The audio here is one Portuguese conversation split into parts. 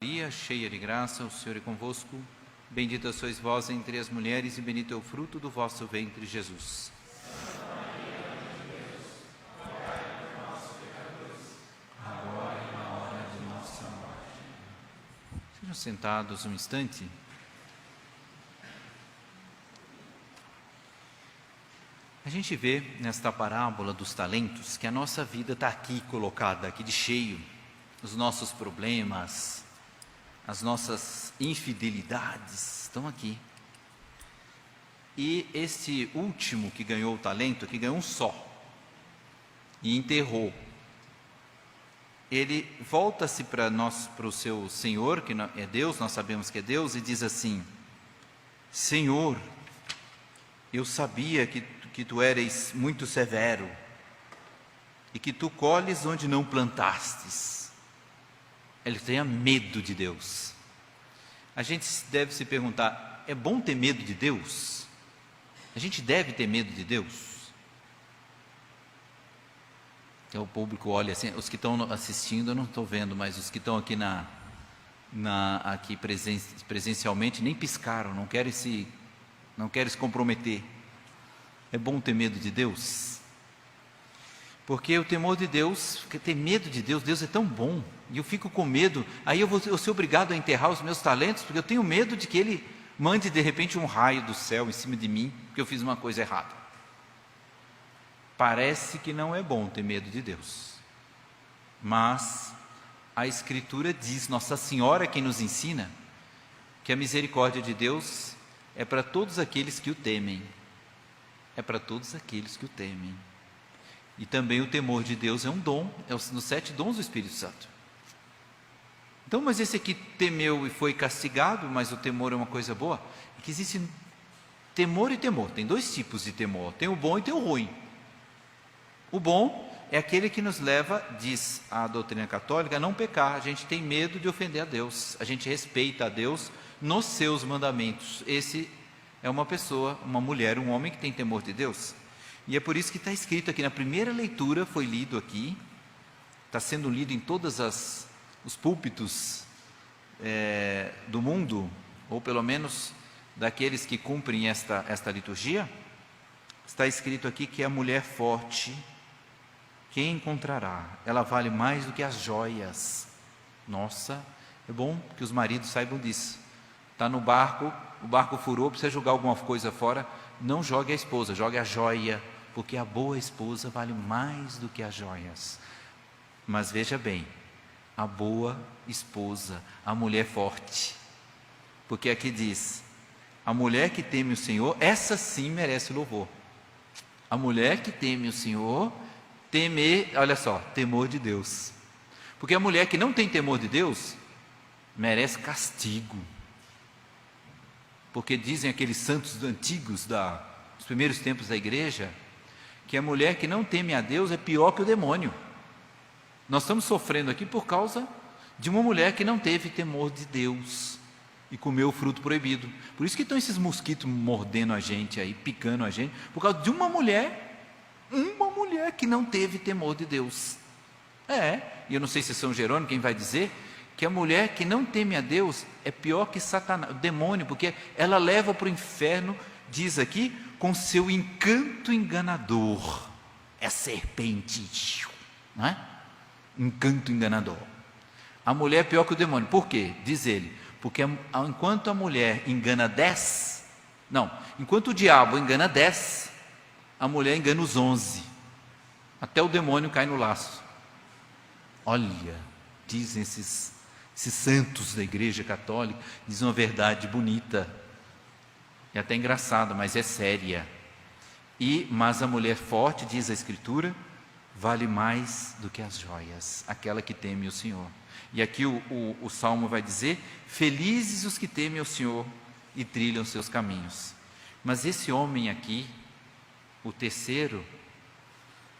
Maria, cheia de graça, o Senhor é convosco. Bendita sois vós entre as mulheres e bendito é o fruto do vosso ventre, Jesus. Agora e na hora de nossa morte. Sejam sentados um instante. A gente vê nesta parábola dos talentos que a nossa vida está aqui colocada, aqui de cheio. Os nossos problemas, as nossas infidelidades estão aqui. E esse último que ganhou o talento, que ganhou um só, e enterrou, ele volta-se para o seu Senhor, que é Deus, nós sabemos que é Deus, e diz assim: Senhor, eu sabia que tu eres muito severo, e que tu colhes onde não plantastes. Ele tenha medo de Deus. A gente deve se perguntar: é bom ter medo de Deus? A gente deve ter medo de Deus? Então, o público olha assim, os que estão assistindo eu não estou vendo, mas os que estão aqui aqui presencialmente nem piscaram, não querem se comprometer. É bom ter medo de Deus? Porque o temor de Deus, porque ter medo de Deus, Deus é tão bom, e eu fico com medo, aí eu vou ser obrigado a enterrar os meus talentos, porque eu tenho medo de que Ele mande de repente um raio do céu em cima de mim, porque eu fiz uma coisa errada. Parece que não é bom ter medo de Deus, mas a Escritura diz, Nossa Senhora quem nos ensina, que a misericórdia de Deus é para todos aqueles que o temem, é para todos aqueles que o temem. E também o temor de Deus é um dom, é um dos 7 dons do Espírito Santo. Então, mas esse aqui temeu e foi castigado, mas o temor é uma coisa boa? É que existe temor e temor, tem 2 tipos de temor, tem o bom e tem o ruim. O bom é aquele que nos leva, diz a doutrina católica, a não pecar. A gente tem medo de ofender a Deus, a gente respeita a Deus nos seus mandamentos. Esse é uma pessoa, uma mulher, um homem que tem temor de Deus. E é por isso que está escrito aqui, na primeira leitura foi lido aqui, está sendo lido em todos os púlpitos do mundo, ou pelo menos daqueles que cumprem esta liturgia. Está escrito aqui que a mulher forte, quem encontrará? Ela vale mais do que as joias. Nossa, é bom que os maridos saibam disso. Está no barco, o barco furou, precisa jogar alguma coisa fora, não jogue a esposa, jogue a joia, porque a boa esposa vale mais do que as joias. Mas veja bem, a boa esposa, a mulher forte, porque aqui diz, a mulher que teme o Senhor, essa sim merece louvor. A mulher que teme o Senhor, olha só, temor de Deus. Porque a mulher que não tem temor de Deus, merece castigo. Porque dizem aqueles santos antigos dos primeiros tempos da igreja, que a mulher que não teme a Deus é pior que o demônio. Nós estamos sofrendo aqui por causa de uma mulher que não teve temor de Deus e comeu o fruto proibido. Por isso que estão esses mosquitos mordendo a gente aí, picando a gente, por causa de uma mulher que não teve temor de Deus. E eu não sei se é São Jerônimo quem vai dizer que a mulher que não teme a Deus é pior que Satanás, o demônio, porque ela leva para o inferno, diz aqui, com seu encanto enganador. É a serpente, não é? Encanto enganador. A mulher é pior que o demônio. Por quê? Diz ele, porque enquanto a mulher engana 10, enquanto o diabo engana 10, a mulher engana os 11, até o demônio cai no laço. Olha, dizem esses santos da igreja católica, dizem uma verdade bonita, é até engraçado, mas é séria. Mas a mulher forte, diz a Escritura, vale mais do que as joias, aquela que teme o Senhor. E aqui o Salmo vai dizer, felizes os que temem o Senhor e trilham seus caminhos. Mas esse homem aqui, o terceiro,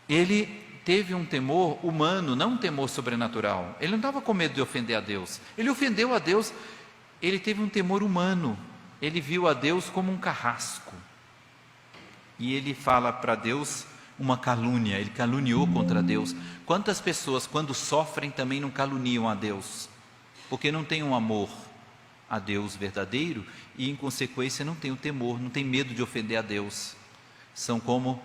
ele teve um temor humano, não um temor sobrenatural. Ele não estava com medo de ofender a Deus. Ele ofendeu a Deus, ele teve um temor humano. Ele viu a Deus como um carrasco. E ele fala para Deus uma calúnia, ele caluniou contra Deus. Quantas pessoas, quando sofrem, também não caluniam a Deus? porque não tem um amor a Deus verdadeiro e, em consequência, não tem o temor, não tem medo de ofender a Deus. São como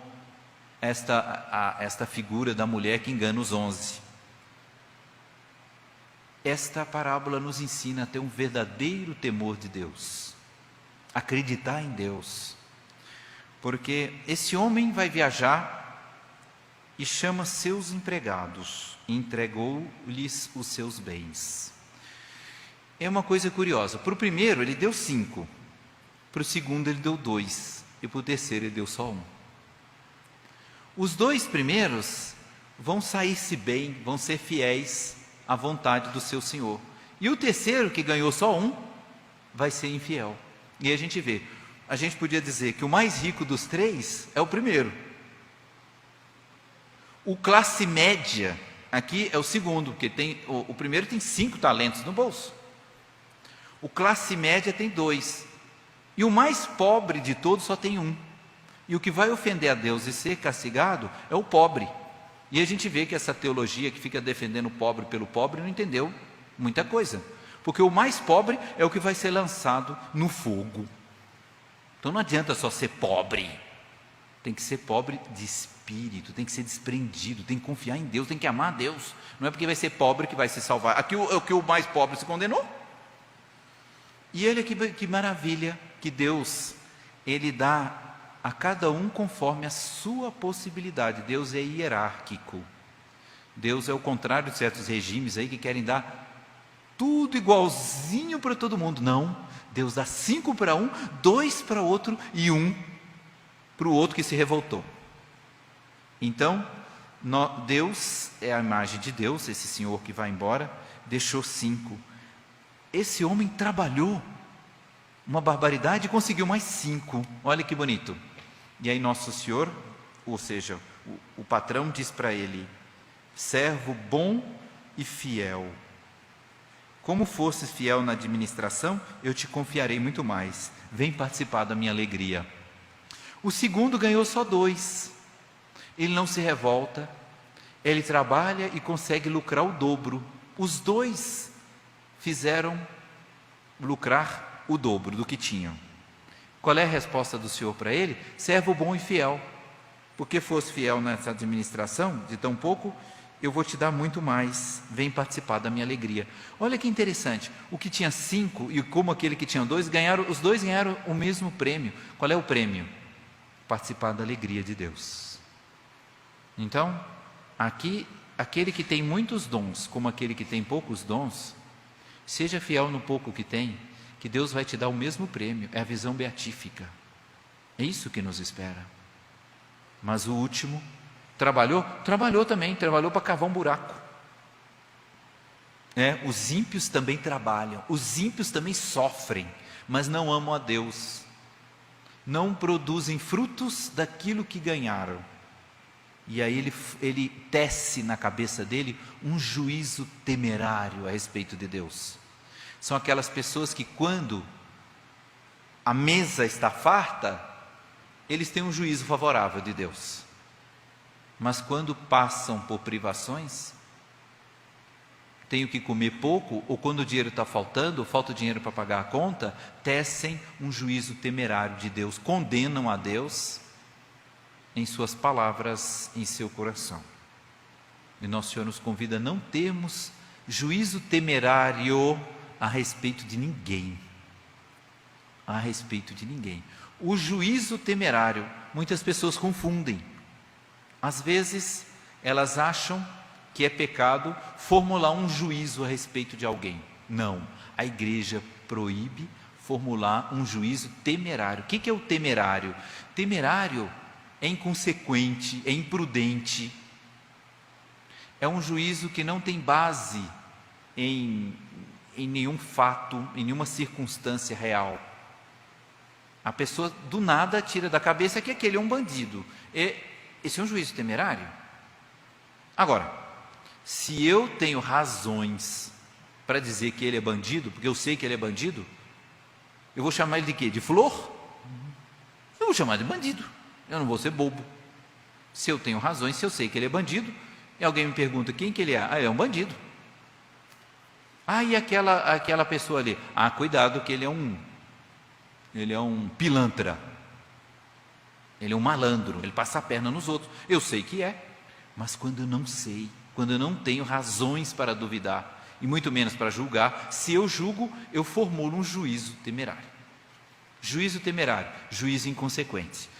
esta figura da mulher que engana os 11. Esta parábola nos ensina a ter um verdadeiro temor de Deus, acreditar em Deus, porque esse homem vai viajar e chama seus empregados e entregou-lhes os seus bens. É uma coisa curiosa, para o primeiro ele deu 5, para o segundo ele deu 2 e para o terceiro ele deu só 1. Os 2 primeiros vão sair-se bem, vão ser fiéis à vontade do seu senhor, e o terceiro, que ganhou só 1, vai ser infiel. E a gente vê, a gente podia dizer que o mais rico dos 3 é o primeiro, o classe média aqui é o segundo, porque o primeiro tem 5 talentos no bolso, o classe média tem 2, e o mais pobre de todos só tem 1, e o que vai ofender a Deus e ser castigado é o pobre. E a gente vê que essa teologia que fica defendendo o pobre pelo pobre não entendeu muita coisa, porque o mais pobre é o que vai ser lançado no fogo. Então não adianta só ser pobre, tem que ser pobre de espírito, tem que ser desprendido, tem que confiar em Deus, tem que amar a Deus. Não é porque vai ser pobre que vai se salvar. Aqui o mais pobre se condenou. E olha que maravilha que Deus, Ele dá a cada um conforme a sua possibilidade. Deus é hierárquico. Deus é o contrário de certos regimes aí que querem dar tudo igualzinho para todo mundo. Não, Deus dá 5 para um, 2 para outro e 1 para o outro que se revoltou. Então, Deus é a imagem de Deus, esse senhor que vai embora, deixou 5. Esse homem trabalhou uma barbaridade e conseguiu mais 5. Olha que bonito. E aí nosso Senhor, ou seja, o patrão diz para ele: servo bom e fiel, como fosses fiel na administração, eu te confiarei muito mais, vem participar da minha alegria. O segundo ganhou só 2, ele não se revolta, ele trabalha e consegue lucrar o dobro. Os 2 fizeram lucrar o dobro do que tinham. Qual é a resposta do Senhor para ele? Servo bom e fiel, porque fosse fiel nessa administração de tão pouco, eu vou te dar muito mais, vem participar da minha alegria. Olha que interessante, o que tinha 5 e como aquele que tinha 2, os 2 ganharam o mesmo prêmio. Qual é o prêmio? Participar da alegria de Deus. Então, aqui, aquele que tem muitos dons, como aquele que tem poucos dons, seja fiel no pouco que tem, que Deus vai te dar o mesmo prêmio. É a visão beatífica, é isso que nos espera. Mas o último trabalhou também, trabalhou para cavar um buraco. Os ímpios também trabalham, os ímpios também sofrem, mas não amam a Deus, não produzem frutos daquilo que ganharam. E aí ele tece na cabeça dele um juízo temerário a respeito de Deus. São aquelas pessoas que, quando a mesa está farta, eles têm um juízo favorável de Deus, mas quando passam por privações, tenho que comer pouco, ou quando o dinheiro está faltando, ou falta dinheiro para pagar a conta, tecem um juízo temerário de Deus, condenam a Deus em suas palavras, em seu coração. E nosso Senhor nos convida a não termos juízo temerário a respeito de ninguém. A respeito de ninguém. O juízo temerário, muitas pessoas confundem. Às vezes, elas acham que é pecado formular um juízo a respeito de alguém. Não, a igreja proíbe formular um juízo temerário. O que é o temerário? Temerário é inconsequente, é imprudente. É um juízo que não tem base em nenhum fato, em nenhuma circunstância real. A pessoa do nada tira da cabeça que aquele é um bandido. Esse é um juízo temerário. Agora, se eu tenho razões para dizer que ele é bandido, porque eu sei que ele é bandido, eu vou chamar ele de quê? De flor? Eu vou chamar de bandido. Eu não vou ser bobo. Se eu tenho razões, se eu sei que ele é bandido, e alguém me pergunta quem que ele é? Ele é um bandido. Ah, e aquela pessoa ali? Ah, cuidado que ele é um pilantra. Ele é um malandro, ele passa a perna nos outros. Eu sei que é, mas quando eu não sei, quando eu não tenho razões para duvidar, e muito menos para julgar, se eu julgo, eu formulo um juízo temerário. Juízo temerário, juízo inconsequente.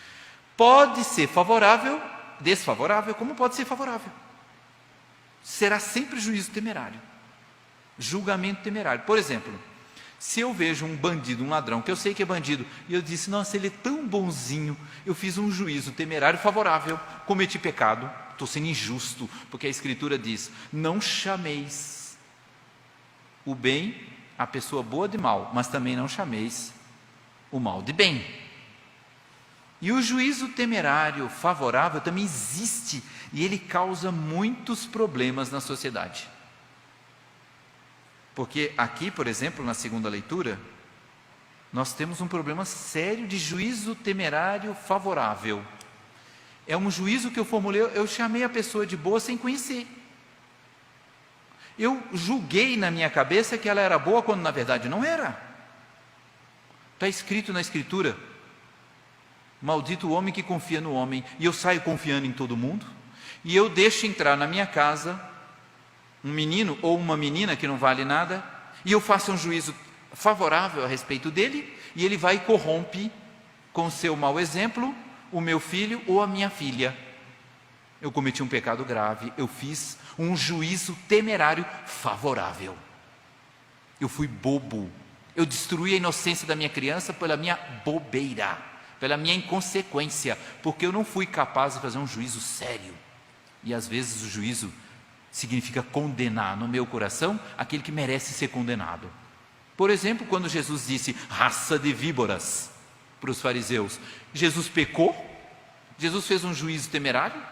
Pode ser favorável, desfavorável, como pode ser favorável. Será sempre juízo temerário. Julgamento temerário. Por exemplo, se eu vejo um bandido, um ladrão, que eu sei que é bandido, e eu disse, nossa, ele é tão bonzinho, eu fiz um juízo temerário favorável, cometi pecado, estou sendo injusto, porque a Escritura diz, não chameis o bem, a pessoa boa de mal, mas também não chameis o mal de bem. E o juízo temerário favorável também existe, e ele causa muitos problemas na sociedade. Porque aqui, por exemplo, na segunda leitura, nós temos um problema sério de juízo temerário favorável. É um juízo que eu formulei, eu chamei a pessoa de boa sem conhecer. Eu julguei na minha cabeça que ela era boa, quando na verdade não era. Está escrito na Escritura, maldito o homem que confia no homem, e eu saio confiando em todo mundo, e eu deixo entrar na minha casa um menino ou uma menina que não vale nada, e eu faço um juízo favorável a respeito dele, e ele vai e corrompe com o seu mau exemplo o meu filho ou a minha filha. Eu cometi um pecado grave, eu fiz um juízo temerário favorável. Eu fui bobo, eu destruí a inocência da minha criança pela minha bobeira, pela minha inconsequência, porque eu não fui capaz de fazer um juízo sério. E às vezes o juízo significa condenar no meu coração aquele que merece ser condenado. Por exemplo, quando Jesus disse raça de víboras para os fariseus, Jesus pecou? Jesus fez um juízo temerário?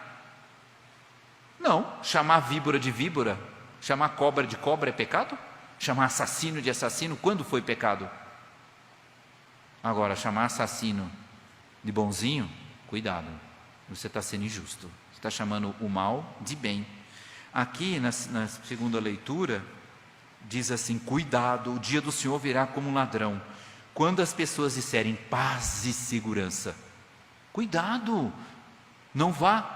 Não. Chamar víbora de víbora, chamar cobra de cobra é pecado? Chamar assassino de assassino, quando foi pecado? Agora, chamar assassino de bonzinho, cuidado, você está sendo injusto, você está chamando o mal de bem. Aqui na segunda leitura, diz assim, cuidado, o dia do Senhor virá como um ladrão, quando as pessoas disserem paz e segurança, cuidado, não vá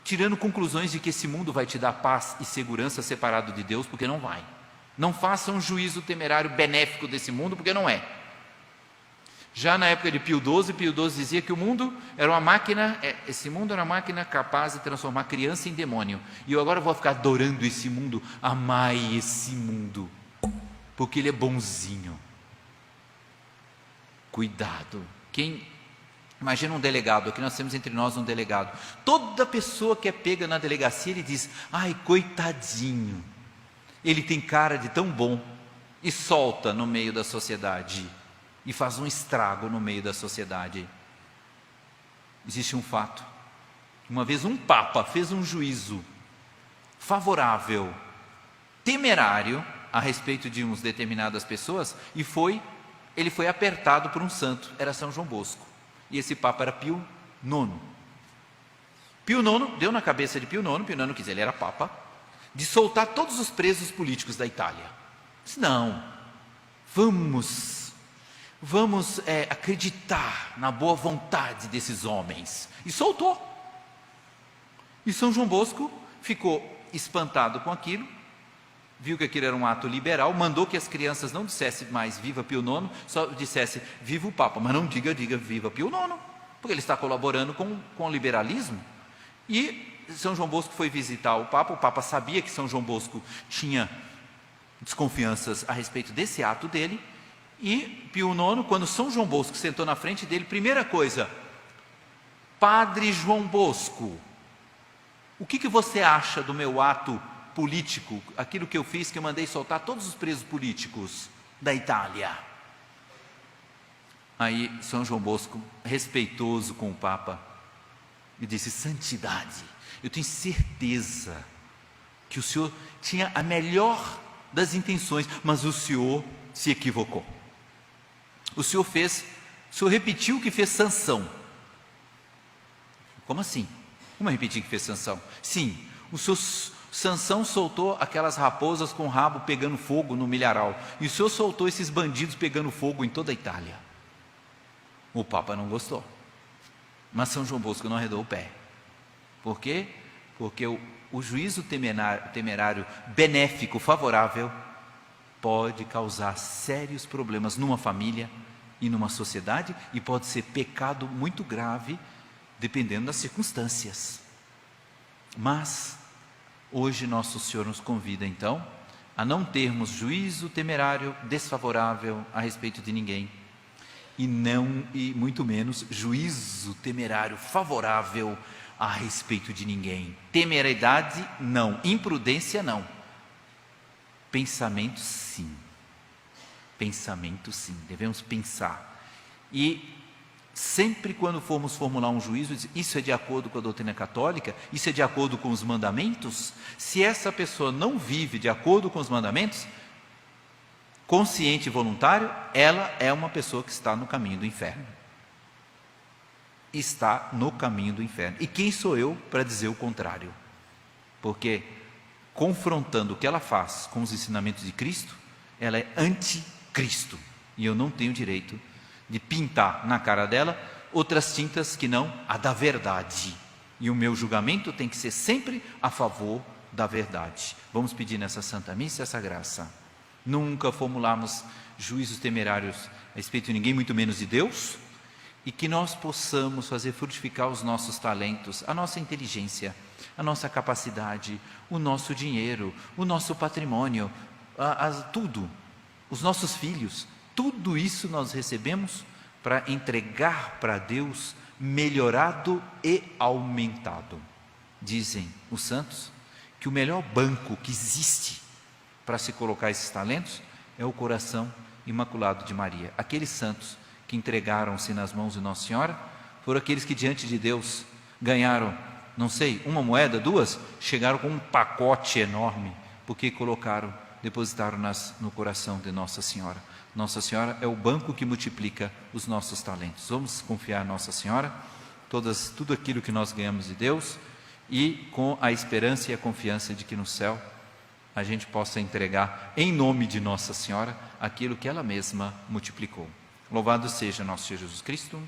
tirando conclusões de que esse mundo vai te dar paz e segurança separado de Deus, porque não vai. Não faça um juízo temerário benéfico desse mundo, porque não é. Já na época de Pio XII dizia que o mundo era uma máquina, esse mundo era uma máquina capaz de transformar criança em demônio. E eu agora vou ficar adorando esse mundo, amai esse mundo, porque ele é bonzinho. Cuidado. Imagina um delegado, aqui nós temos entre nós um delegado. Toda pessoa que é pega na delegacia, ele diz, ai, coitadinho, ele tem cara de tão bom, e solta no meio da sociedade. E faz um estrago no meio da sociedade. Existe um fato. Uma vez um papa fez um juízo favorável, temerário, a respeito de umas determinadas pessoas, e ele foi apertado por um santo, era São João Bosco. E esse papa era Pio IX. Pio IX, deu na cabeça de Pio IX quis dizer, ele era papa, de soltar todos os presos políticos da Itália. Disse, não, vamos acreditar na boa vontade desses homens. E soltou. E São João Bosco ficou espantado com aquilo, viu que aquilo era um ato liberal, mandou que as crianças não dissessem mais viva Pio IX, só dissesse viva o Papa, mas não diga viva Pio IX, porque ele está colaborando com o liberalismo. E São João Bosco foi visitar o Papa sabia que São João Bosco tinha desconfianças a respeito desse ato dele, e Pio IX, quando São João Bosco sentou na frente dele, primeira coisa, Padre João Bosco, o que você acha do meu ato político, aquilo que eu fiz, que eu mandei soltar todos os presos políticos da Itália? Aí São João Bosco, respeitoso com o Papa, e disse, santidade, eu tenho certeza que o senhor tinha a melhor das intenções, mas o senhor se equivocou. O senhor repetiu o que fez Sansão. Como assim? Como repetir o que fez Sansão? Sim, o senhor Sansão soltou aquelas raposas com o rabo pegando fogo no milharal, e o Senhor soltou esses bandidos pegando fogo em toda a Itália. O Papa não gostou, mas São João Bosco não arredou o pé. Por quê? Porque o juízo temerário benéfico, favorável, pode causar sérios problemas numa família e numa sociedade, e pode ser pecado muito grave, dependendo das circunstâncias. Mas hoje nosso Senhor nos convida então a não termos juízo temerário desfavorável a respeito de ninguém, e muito menos juízo temerário favorável a respeito de ninguém. Temeridade não, imprudência não. Pensamento sim. Pensamento sim, devemos pensar. E sempre quando formos formular um juízo, isso é de acordo com a doutrina católica, isso é de acordo com os mandamentos. Se essa pessoa não vive de acordo com os mandamentos, consciente e voluntário, ela é uma pessoa que está no caminho do inferno. Está no caminho do inferno. E quem sou eu para dizer o contrário? Porque confrontando o que ela faz com os ensinamentos de Cristo, ela é anticristo. E eu não tenho direito de pintar na cara dela outras tintas que não a da verdade. E o meu julgamento tem que ser sempre a favor da verdade. Vamos pedir nessa Santa Missa essa graça. Nunca formularmos juízos temerários a respeito de ninguém, muito menos de Deus, e que nós possamos fazer frutificar os nossos talentos, a nossa inteligência, a nossa capacidade, o nosso dinheiro, o nosso patrimônio, tudo, os nossos filhos, tudo isso nós recebemos para entregar para Deus melhorado e aumentado. Dizem os santos que o melhor banco que existe para se colocar esses talentos é o coração imaculado de Maria. Aqueles santos que entregaram-se nas mãos de Nossa Senhora foram aqueles que diante de Deus ganharam, não sei, uma moeda, duas, chegaram com um pacote enorme, porque depositaram no coração de Nossa Senhora. Nossa Senhora é o banco que multiplica os nossos talentos. Vamos confiar a Nossa Senhora, tudo aquilo que nós ganhamos de Deus, e com a esperança e a confiança de que no céu a gente possa entregar em nome de Nossa Senhora aquilo que ela mesma multiplicou. Louvado seja nosso Senhor Jesus Cristo.